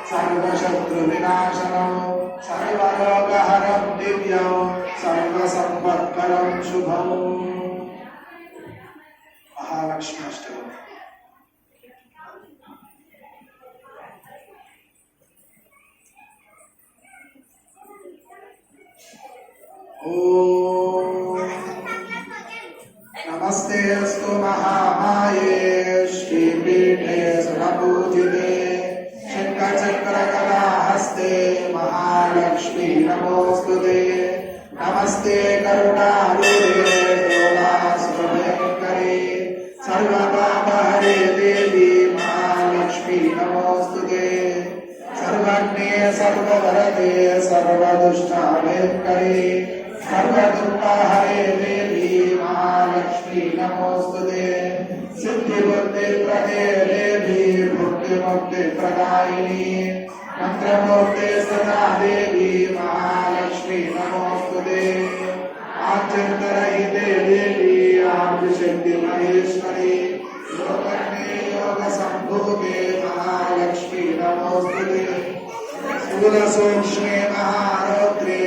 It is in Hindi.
सर्वशत्रुविनाशनं सर्वरोगहरं दिव्यं सर्वसम्पत्करं शुभम्। महालक्ष्मी अष्टकम्। नमस्ते अस्तु महामाये श्रीपीठे सुरपूजिते शङ्खचक्रगदाहस्ते महालक्ष्मी नमोऽस्तुते। नमस्ते करुणारूढे दोलासुरभयङ्करे सर्वपापहरे देवी महालक्ष्मी नमोऽस्तुते। सर्वज्ञे सर्ववरदे सर्वदुष्टाभयङ्करे सर्वदुःखहरे देवी महालक्ष्मी नमोऽस्तुते। सिद्धिबुद्धिप्रदे देवी भुक्तिमुक्तिप्रदायिनी मंत्रमूर्ते सदा देवी महालक्ष्मी नमोऽस्तुते। आद्यन्तरहिते देवी आदिशक्ति महेश्वरी लोकज्ञे योगसम्भूते महालक्ष्मी नमोऽस्तुते। स्थूलसूक्ष्मे महारौद्रे